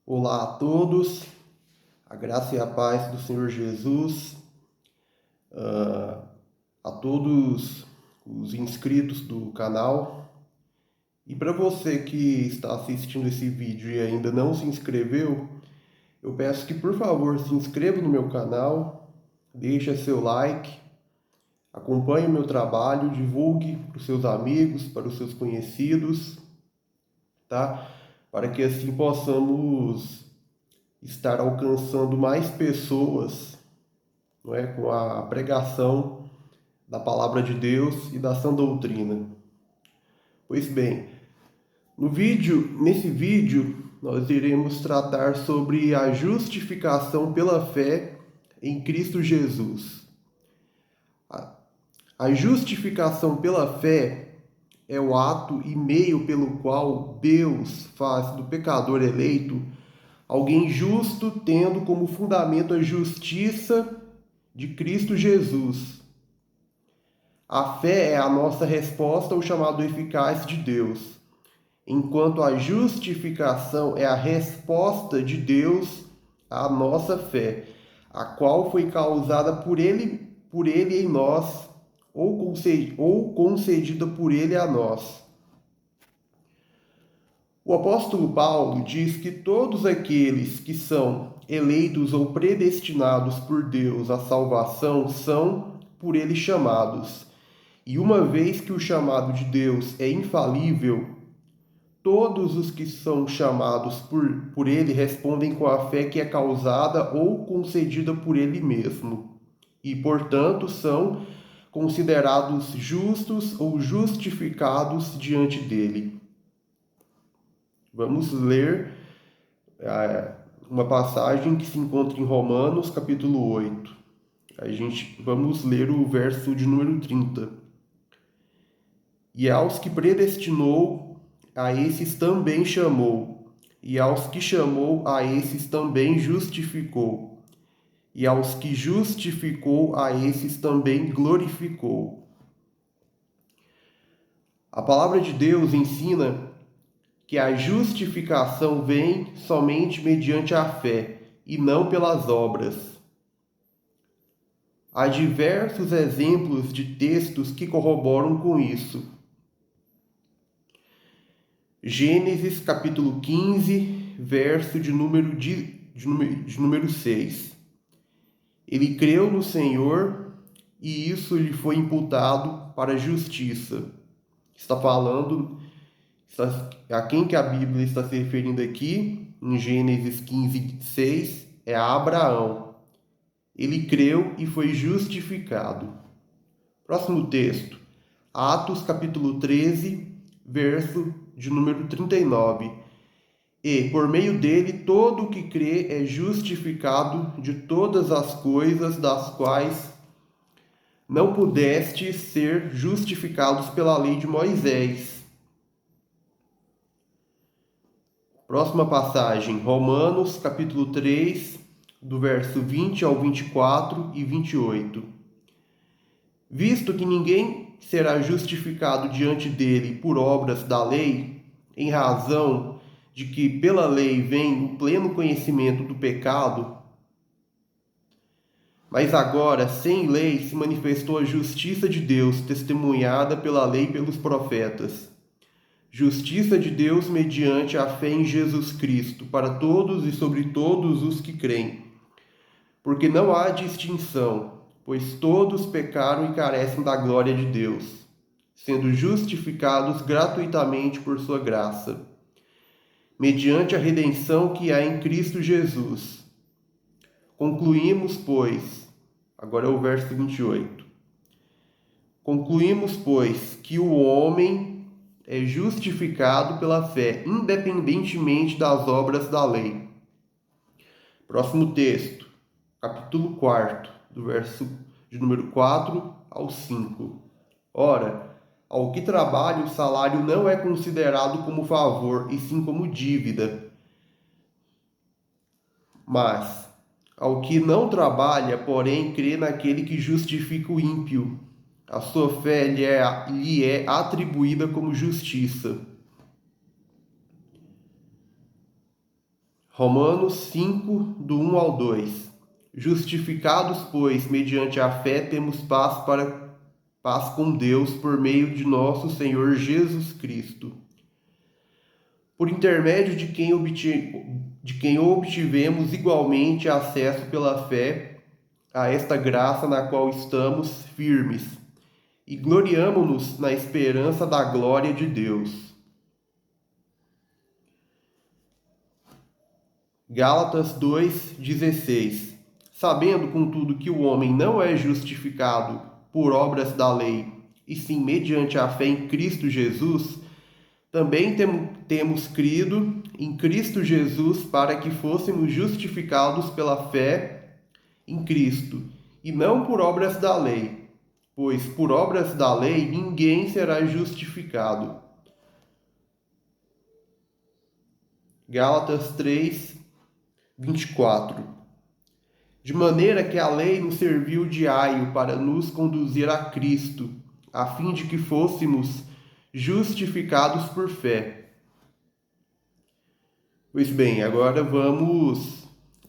Olá a todos, a graça e a paz do Senhor Jesus, a todos os inscritos do canal. E para você que está assistindo esse vídeo e ainda não se inscreveu, eu peço que por favor se inscreva no meu canal, deixe seu like, acompanhe o meu trabalho, divulgue para os seus amigos, para os seus conhecidos, tá? Para que assim possamos estar alcançando mais pessoas, não é, com a pregação da palavra de Deus e da sã doutrina. Pois bem, nesse vídeo, nós iremos tratar sobre a justificação pela fé em Cristo Jesus. A justificação pela fé é o ato e meio pelo qual Deus faz do pecador eleito alguém justo, tendo como fundamento a justiça de Cristo Jesus. A fé é a nossa resposta ao chamado eficaz de Deus, enquanto a justificação é a resposta de Deus à nossa fé, a qual foi causada por ele em nós, ou concedida por ele a nós. O apóstolo Paulo diz que todos aqueles que são eleitos ou predestinados por Deus à salvação são por ele chamados. E uma vez que o chamado de Deus é infalível, todos os que são chamados por ele respondem com a fé que é causada ou concedida por ele mesmo. E, portanto, são considerados justos ou justificados diante dele. Vamos ler uma passagem que se encontra em Romanos, capítulo 8. Vamos ler o verso de número 30. E aos que predestinou, a esses também chamou. E aos que chamou, a esses também justificou. E aos que justificou, a esses também glorificou. A palavra de Deus ensina que a justificação vem somente mediante a fé e não pelas obras. Há diversos exemplos de textos que corroboram com isso. Gênesis capítulo 15, verso de número 6. Ele creu no Senhor e isso lhe foi imputado para a justiça. Está falando a quem que a Bíblia está se referindo aqui, em Gênesis 15, 6, é a Abraão. Ele creu e foi justificado. Próximo texto, Atos capítulo 13, verso de número 39. E, por meio dele, todo o que crê é justificado de todas as coisas das quais não pudestes ser justificados pela lei de Moisés. Próxima passagem, Romanos, capítulo 3, do verso 20 ao 24 e 28. Visto que ninguém será justificado diante dele por obras da lei, em razão de que pela lei vem o pleno conhecimento do pecado, mas agora, sem lei, se manifestou a justiça de Deus, testemunhada pela lei e pelos profetas. Justiça de Deus mediante a fé em Jesus Cristo, para todos e sobre todos os que creem. Porque não há distinção, pois todos pecaram e carecem da glória de Deus, sendo justificados gratuitamente por sua graça, mediante a redenção que há em Cristo Jesus. Concluímos, pois, agora é o verso 28. Concluímos, pois, que o homem é justificado pela fé, independentemente das obras da lei. Próximo texto, capítulo 4, do verso de número 4 ao 5. Ora, ao que trabalha, o salário não é considerado como favor, e sim como dívida. Mas, ao que não trabalha, porém, crê naquele que justifica o ímpio, a sua fé lhe é atribuída como justiça. Romanos 5, do 1 ao 2. Justificados, pois, mediante a fé, temos paz com Deus por meio de nosso Senhor Jesus Cristo, por intermédio de quem obtivemos igualmente acesso pela fé a esta graça na qual estamos firmes e gloriamo-nos na esperança da glória de Deus. Gálatas 2:16. Sabendo, contudo, que o homem não é justificado por obras da lei, e sim mediante a fé em Cristo Jesus, também temos crido em Cristo Jesus para que fôssemos justificados pela fé em Cristo, e não por obras da lei, pois por obras da lei ninguém será justificado. Gálatas 3:24. De maneira que a lei nos serviu de aio para nos conduzir a Cristo, a fim de que fôssemos justificados por fé. Pois bem, agora vamos,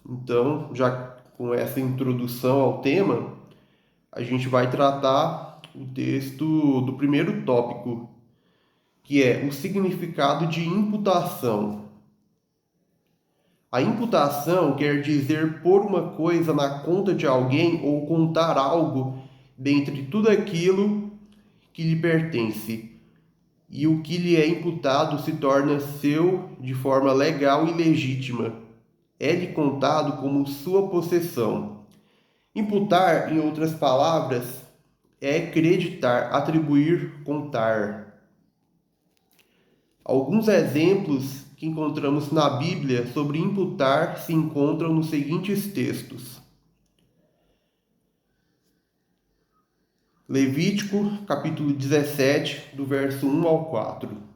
então, já com essa introdução ao tema, a gente vai tratar o texto do primeiro tópico, que é o significado de imputação. A imputação quer dizer pôr uma coisa na conta de alguém ou contar algo dentre tudo aquilo que lhe pertence, e o que lhe é imputado se torna seu de forma legal e legítima. É-lhe contado como sua possessão. Imputar, em outras palavras, é acreditar, atribuir, contar. Alguns exemplos que encontramos na Bíblia sobre imputar se encontram nos seguintes textos. Levítico, capítulo 17, do verso 1 ao 4.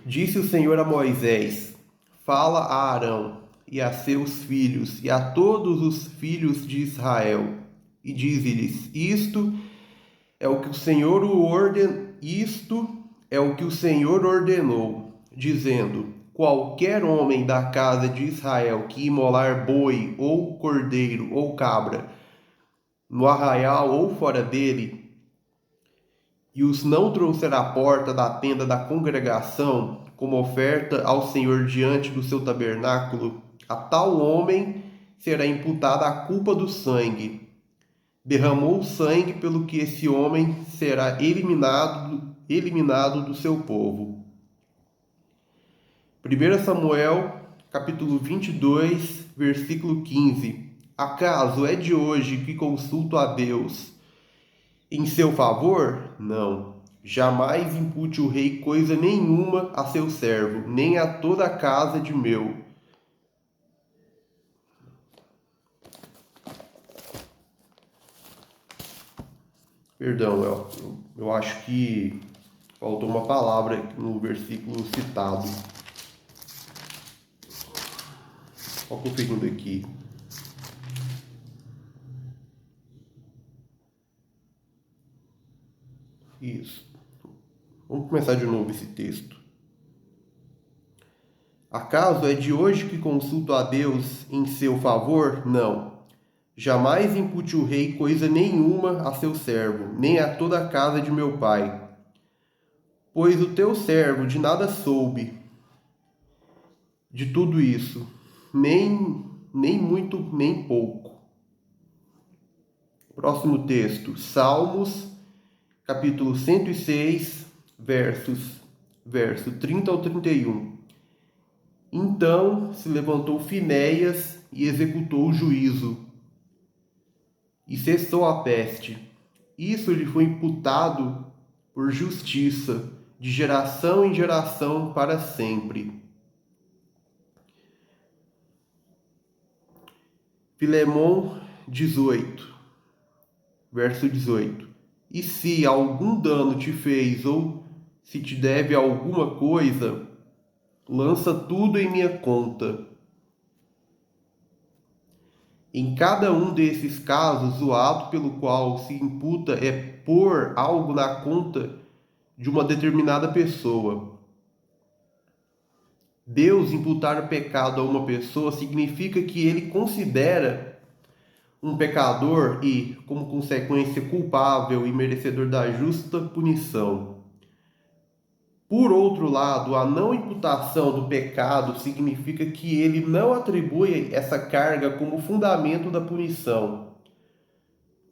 Disse o Senhor a Moisés: Fala a Arão e a seus filhos e a todos os filhos de Israel, e dize-lhes: Isto é o que o Senhor ordenou, dizendo: Qualquer homem da casa de Israel que imolar boi, ou cordeiro, ou cabra, no arraial ou fora dele, e os não trouxer à porta da tenda da congregação, como oferta ao Senhor diante do seu tabernáculo, a tal homem será imputada a culpa do sangue. Derramou o sangue, pelo que esse homem será eliminado do seu povo. 1 Samuel, capítulo 22, versículo 15. Acaso é de hoje que consulto a Deus em seu favor? Não. Jamais impute o rei coisa nenhuma a seu servo, nem a toda a casa de meu. Perdão, eu acho que faltou uma palavra no versículo citado. Qual que eu pegando aqui? Isso. Vamos começar de novo esse texto. Acaso é de hoje que consulto a Deus em seu favor? Não. Jamais impute o rei coisa nenhuma a seu servo, nem a toda a casa de meu pai. Pois o teu servo de nada soube de tudo isso, nem muito, nem pouco. Próximo texto, Salmos, capítulo 106, verso 30 ao 31. Então se levantou Finéias e executou o juízo, e cessou a peste. Isso lhe foi imputado por justiça, de geração em geração para sempre. Filemon 18, verso 18. E se algum dano te fez, ou se te deve alguma coisa, lança tudo em minha conta. Em cada um desses casos, o ato pelo qual se imputa é pôr algo na conta de uma determinada pessoa. Deus imputar o pecado a uma pessoa significa que ele considera um pecador e, como consequência, culpável e merecedor da justa punição. Por outro lado, a não imputação do pecado significa que ele não atribui essa carga como fundamento da punição.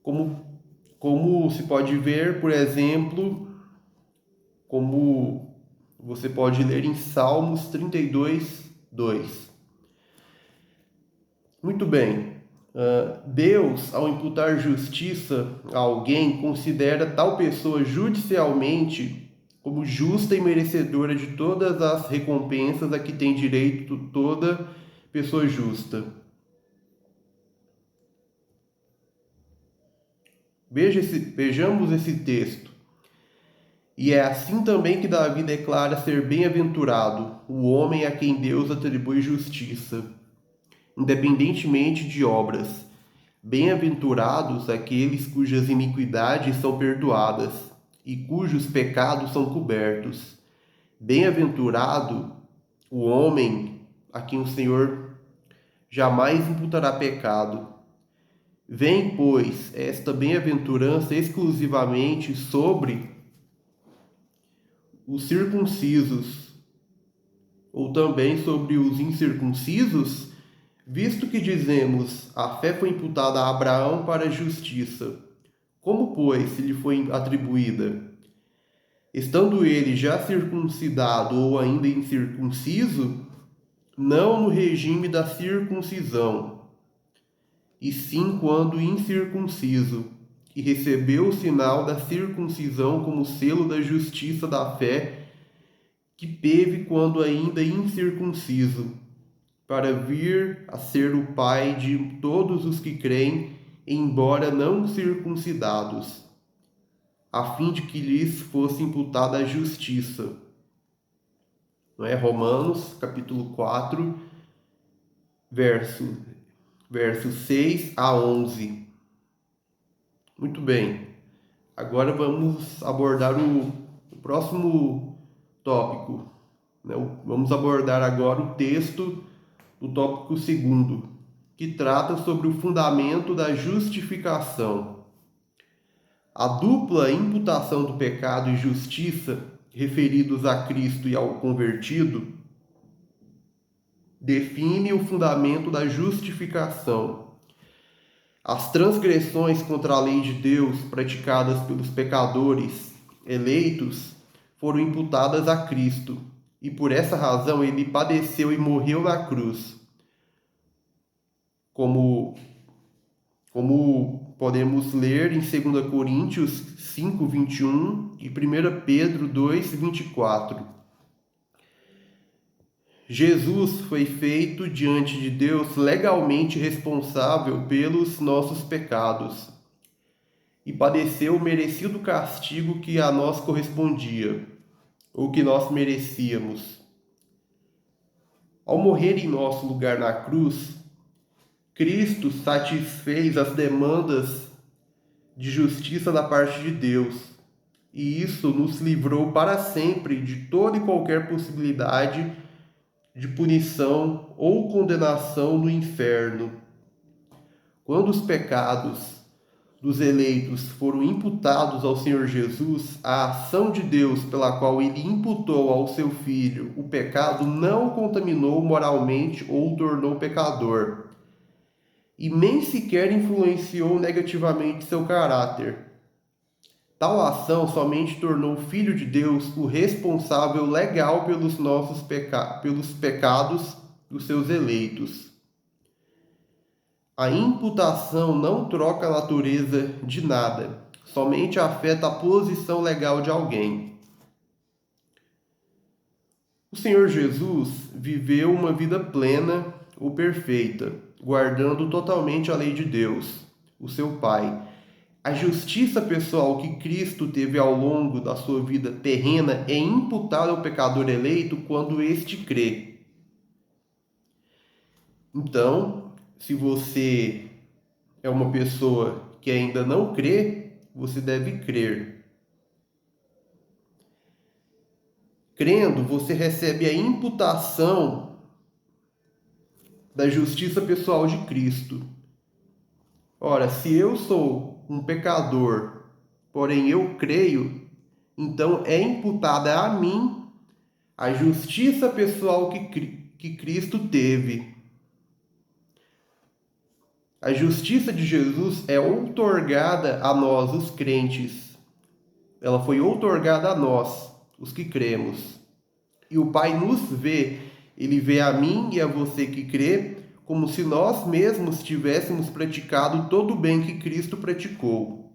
Como se pode ver, por exemplo, como você pode ler em Salmos 32, 2. Muito bem. Deus, ao imputar justiça a alguém, considera tal pessoa judicialmente como justa e merecedora de todas as recompensas a que tem direito toda pessoa justa. Vejamos esse texto. E é assim também que Davi declara ser bem-aventurado o homem a quem Deus atribui justiça, independentemente de obras. Bem-aventurados aqueles cujas iniquidades são perdoadas e cujos pecados são cobertos. Bem-aventurado o homem a quem o Senhor jamais imputará pecado. Vem, pois, esta bem-aventurança exclusivamente sobre os circuncisos, ou também sobre os incircuncisos, visto que dizemos, a fé foi imputada a Abraão para a justiça. Como, pois, lhe foi atribuída? Estando ele já circuncidado ou ainda incircunciso, não no regime da circuncisão, e sim quando incircunciso, e recebeu o sinal da circuncisão como selo da justiça da fé que teve quando ainda incircunciso, para vir a ser o pai de todos os que creem, embora não circuncidados, a fim de que lhes fosse imputada a justiça. Não é? Romanos, capítulo 4, versos 6 a 11. Muito bem. Agora vamos abordar o próximo tópico. Né? Vamos abordar agora o texto do tópico 2, que trata sobre o fundamento da justificação. A dupla imputação do pecado e justiça referidos a Cristo e ao convertido define o fundamento da justificação. As transgressões contra a lei de Deus praticadas pelos pecadores eleitos foram imputadas a Cristo, e por essa razão ele padeceu e morreu na cruz. Como podemos ler em 2 Coríntios 5, 21 e 1 Pedro 2, 24. Jesus foi feito diante de Deus legalmente responsável pelos nossos pecados e padeceu o merecido castigo que a nós correspondia, ou que nós merecíamos. Ao morrer em nosso lugar na cruz, Cristo satisfez as demandas de justiça da parte de Deus, e isso nos livrou para sempre de toda e qualquer possibilidade de punição ou condenação no inferno. Quando os pecados dos eleitos foram imputados ao Senhor Jesus, a ação de Deus pela qual ele imputou ao seu filho o pecado não o contaminou moralmente ou o tornou pecador, e nem sequer influenciou negativamente seu caráter. Tal ação somente tornou o Filho de Deus o responsável legal pelos pelos pecados dos seus eleitos. A imputação não troca a natureza de nada, somente afeta a posição legal de alguém. O Senhor Jesus viveu uma vida plena ou perfeita, guardando totalmente a lei de Deus, o seu Pai. A justiça pessoal que Cristo teve ao longo da sua vida terrena é imputada ao pecador eleito quando este crê. Então, se você é uma pessoa que ainda não crê, você deve crer. Crendo, você recebe a imputação da justiça pessoal de Cristo. Ora, se eu sou um pecador, porém eu creio, então é imputada a mim a justiça pessoal que Cristo teve. A justiça de Jesus é outorgada a nós, os crentes. Ela foi outorgada a nós, os que cremos. E o Pai nos vê, Ele vê a mim e a você que crê, como se nós mesmos tivéssemos praticado todo o bem que Cristo praticou.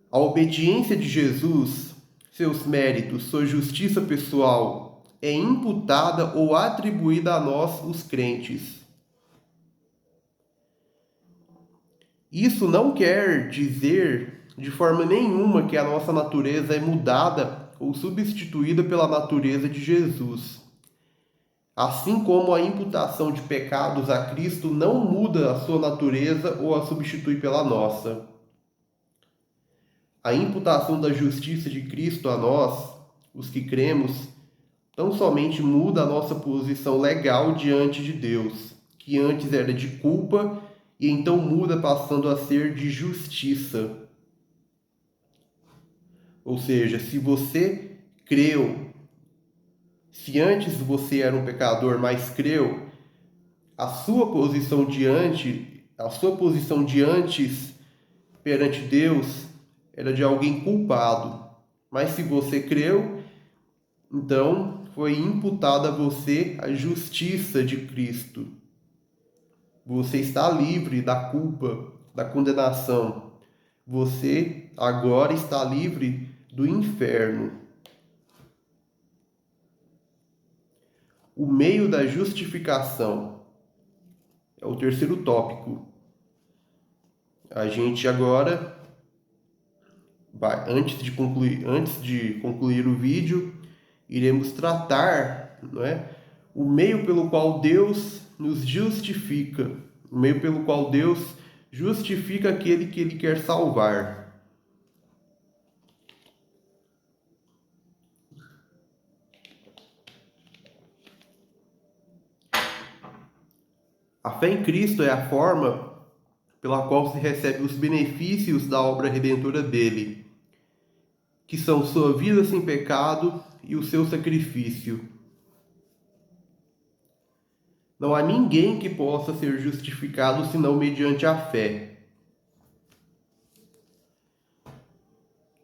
A obediência de Jesus, seus méritos, sua justiça pessoal, é imputada ou atribuída a nós, os crentes. Isso não quer dizer de forma nenhuma que a nossa natureza é mudada ou substituída pela natureza de Jesus. Assim como a imputação de pecados a Cristo não muda a sua natureza ou a substitui pela nossa. A imputação da justiça de Cristo a nós, os que cremos, tão somente muda a nossa posição legal diante de Deus, que antes era de culpa e então muda passando a ser de justiça. Ou seja, se você creu, se antes você era um pecador, mas creu, a sua posição de antes perante Deus era de alguém culpado. Mas se você creu, então foi imputada a você a justiça de Cristo. Você está livre da culpa, da condenação. Você agora está livre do inferno. O meio da justificação é o terceiro tópico. A gente agora vai, antes de concluir o vídeo, iremos tratar, não é, o meio pelo qual Deus nos justifica, o meio pelo qual Deus justifica aquele que Ele quer salvar. A fé em Cristo é a forma pela qual se recebe os benefícios da obra redentora dele, que são sua vida sem pecado e o seu sacrifício. Não há ninguém que possa ser justificado senão mediante a fé.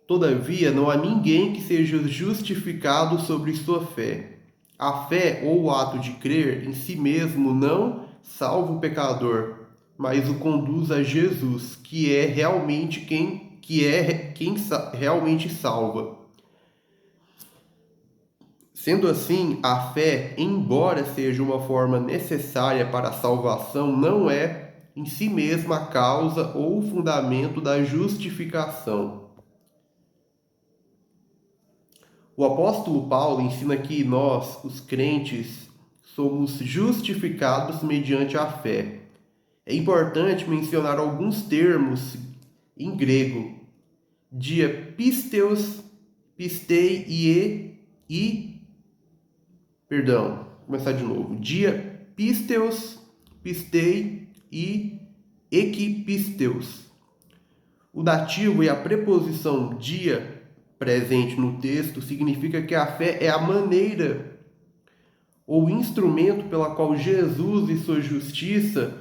Todavia, não há ninguém que seja justificado sobre sua fé. A fé ou o ato de crer em si mesmo não salva o pecador, mas o conduz a Jesus, que é quem realmente salva. Sendo assim, a fé, embora seja uma forma necessária para a salvação, não é em si mesma a causa ou o fundamento da justificação. O apóstolo Paulo ensina que nós, os crentes, somos justificados mediante a fé. É importante mencionar alguns termos em grego: dia pisteos, pistei começar de novo. Dia pisteos, pistei e equipisteus. O dativo e a preposição dia presente no texto significa que a fé é a maneira ou instrumento pela qual Jesus e sua justiça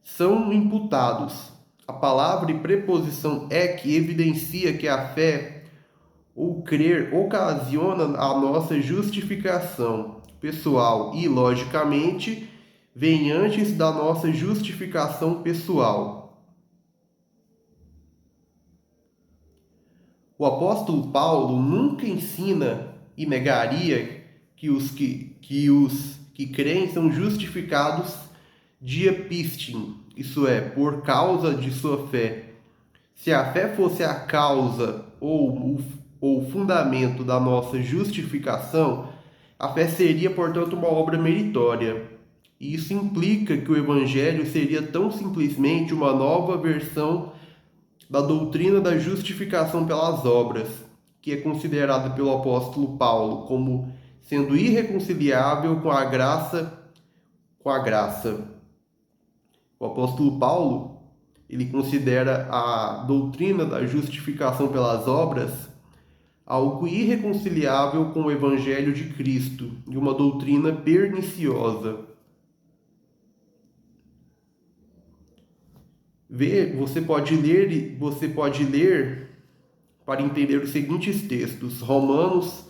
são imputados. A palavra e preposição que evidencia que a fé ou crer ocasiona a nossa justificação pessoal e, logicamente, vem antes da nossa justificação pessoal. O apóstolo Paulo nunca ensina e negaria que os que creem são justificados dia pistin, isso é, por causa de sua fé. Se a fé fosse a causa ou o fundamento da nossa justificação, a fé seria, portanto, uma obra meritória. E isso implica que o Evangelho seria tão simplesmente uma nova versão da doutrina da justificação pelas obras, que é considerada pelo apóstolo Paulo como sendo irreconciliável com a graça, O apóstolo Paulo, ele considera a doutrina da justificação pelas obras algo irreconciliável com o evangelho de Cristo e uma doutrina perniciosa. Você pode ler para entender os seguintes textos: Romanos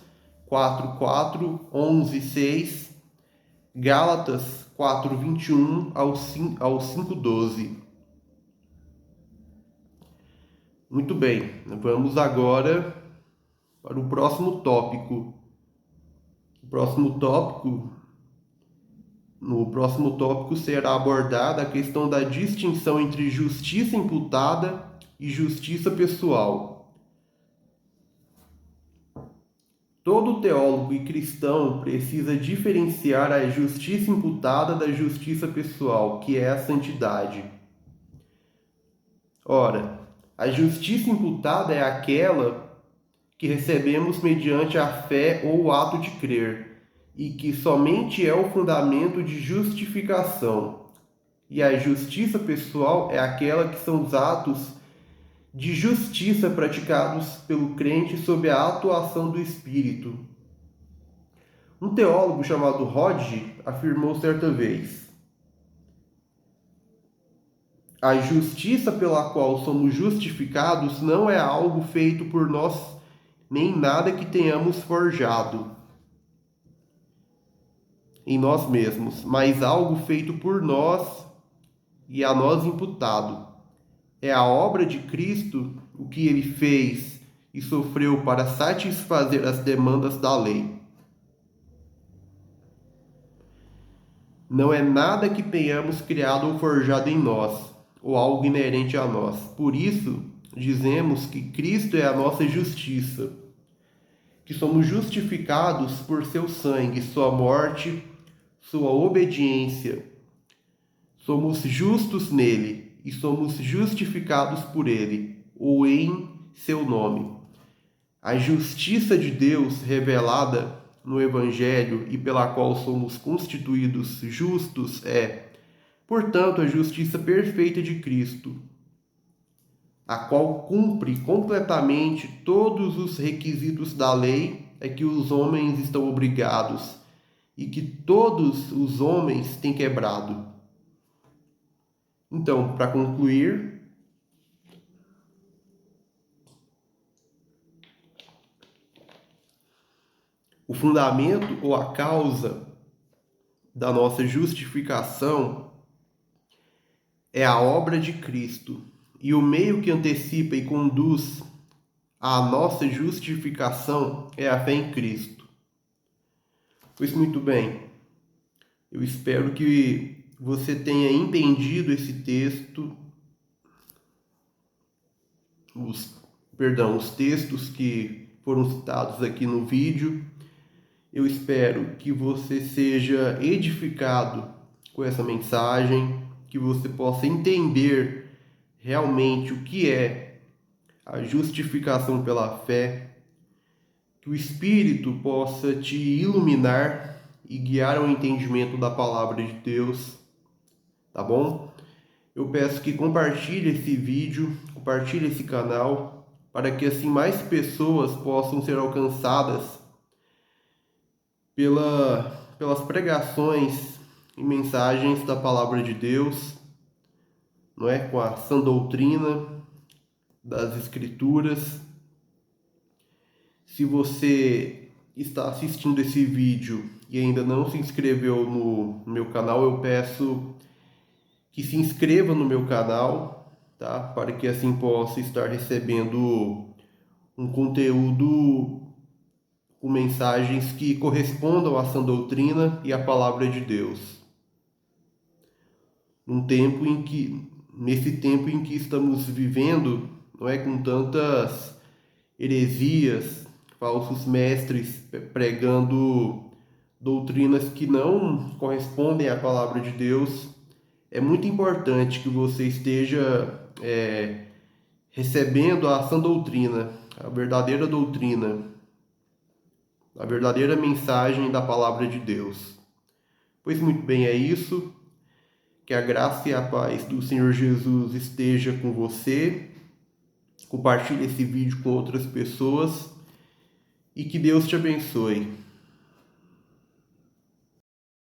4:4, 11:6, Gálatas 4:21 ao 5:12. Muito bem, vamos agora para o próximo tópico. No próximo tópico será abordada a questão da distinção entre justiça imputada e justiça pessoal. Todo teólogo e cristão precisa diferenciar a justiça imputada da justiça pessoal, que é a santidade. Ora, a justiça imputada é aquela que recebemos mediante a fé ou o ato de crer, e que somente é o fundamento de justificação. E a justiça pessoal é aquela que são os atos de justiça praticados pelo crente sob a atuação do Espírito. Um teólogo chamado Hodge afirmou certa vez: a justiça pela qual somos justificados não é algo feito por nós, nem nada que tenhamos forjado em nós mesmos, mas algo feito por nós e a nós imputado. É a obra de Cristo, o que ele fez e sofreu para satisfazer as demandas da lei. Não é nada que tenhamos criado ou forjado em nós, ou algo inerente a nós. Por isso, dizemos que Cristo é a nossa justiça, que somos justificados por seu sangue, sua morte, sua obediência. Somos justos nele e somos justificados por ele, ou em seu nome. A justiça de Deus revelada no Evangelho e pela qual somos constituídos justos é, portanto, a justiça perfeita de Cristo, a qual cumpre completamente todos os requisitos da lei a que os homens estão obrigados e que todos os homens têm quebrado. Então, para concluir, o fundamento ou a causa da nossa justificação é a obra de Cristo, e o meio que antecipa e conduz à nossa justificação é a fé em Cristo. Pois muito bem, eu espero que você tenha entendido esse texto, os textos que foram citados aqui no vídeo. Eu espero que você seja edificado com essa mensagem, que você possa entender realmente o que é a justificação pela fé, que o Espírito possa te iluminar e guiar ao entendimento da palavra de Deus, tá bom? Eu peço que compartilhe esse vídeo, compartilhe esse canal, para que assim mais pessoas possam ser alcançadas pelas pregações e mensagens da palavra de Deus, não é? Com a sã doutrina das Escrituras. Se você está assistindo esse vídeo e ainda não se inscreveu no meu canal, eu peço que se inscreva no meu canal, tá? Para que assim possa estar recebendo um conteúdo com mensagens que correspondam à sã doutrina e à palavra de Deus. Nesse tempo em que estamos vivendo, não é, com tantas heresias, falsos mestres pregando doutrinas que não correspondem à palavra de Deus, é muito importante que você esteja recebendo a sã doutrina, a verdadeira doutrina, a verdadeira mensagem da palavra de Deus. Pois muito bem, é isso. Que a graça e a paz do Senhor Jesus esteja com você. Compartilhe esse vídeo com outras pessoas e que Deus te abençoe.